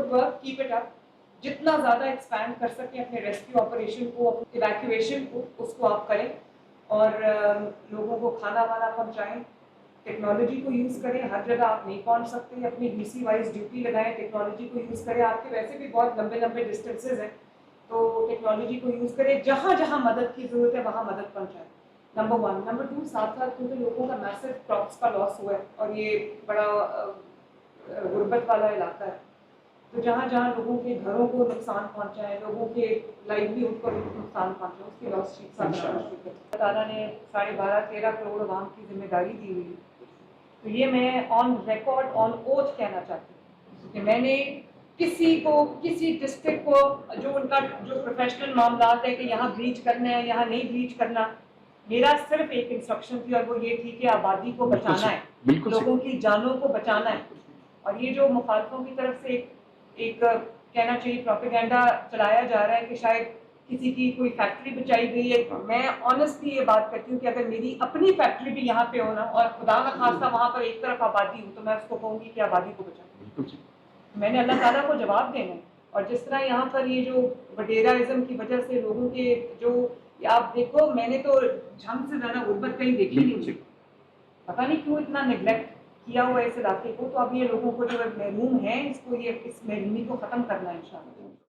Good work, keep it up. जितना ज़्यादा expand कर सकें अपने रेस्क्यू ऑपरेशन को, इवैक्यूएशन को, उसको आप करें और लोगों को खाना वाना पहुँचाएँ। टेक्नोलॉजी को यूज़ करें, हर जगह आप नहीं पहुँच सकते, अपनी डीसी वाइज ड्यूटी लगाएं, टेक्नोलॉजी को यूज़ करें। आपके वैसे भी बहुत लंबे लंबे डिस्टेंसेज हैं, तो टेक्नोलॉजी को यूज़ करें, जहाँ जहाँ मदद की ज़रूरत है वहाँ मदद पहुँचाएं, नंबर 1। नंबर 2, साथ साथ क्योंकि लोगों का मैसिव क्रॉप्स का लॉस हुआ है और ये बड़ा गुर्बत वाला इलाका है, तो जहाँ जहाँ लोगों के घरों को नुकसान पहुँचा है, लोगों के लाइवलीहुड को नुकसान पहुँचा है, उसकी लॉस शीट बनाना शुरू कर। ताला ने 12.5-13 करोड़ आवाम की जिम्मेदारी दी हुई है, तो ये मैं ऑन रिकॉर्ड, ऑन ओथ कहना चाहती हूँ कि मैंने किसी को, किसी डिस्ट्रिक्ट को जो उनका जो प्रोफेशनल मामला है कि यहाँ ब्लीच करना है, यहाँ नहीं ब्लीच करना, मेरा सिर्फ एक इंस्ट्रक्शन थी और वो ये थी कि आबादी को बचाना है, लोगों की जानों को बचाना है। और ये जो मुखालफों की तरफ से एक कहना चाहिए प्रोपेगेंडा चलाया जा रहा है कि शायद किसी की कोई फैक्ट्री बचाई गई है, मैं ऑनेस्टली ये बात करती हूँ कि अगर मेरी अपनी फैक्ट्री भी यहाँ पे हो ना और खुदा का खास्ता वहाँ पर एक तरफ आबादी हो, तो मैं उसको कहूँगी कि आबादी को बचाओ। मैंने अल्लाह ताला को जवाब देना है। और जिस तरह यहाँ पर ये जो वडेराइज्म की वजह से लोगों के जो, आप देखो, मैंने तो झंग से ज़्यादा गुर्बत कहीं देखी नहीं, पता नहीं क्यों इतना निगलेक्ट किया हुआ है इस इलाके को। तो अब ये लोगों को जो महरूम है, इसको ये इस महरूमी को ख़त्म करना है इंशाअल्लाह।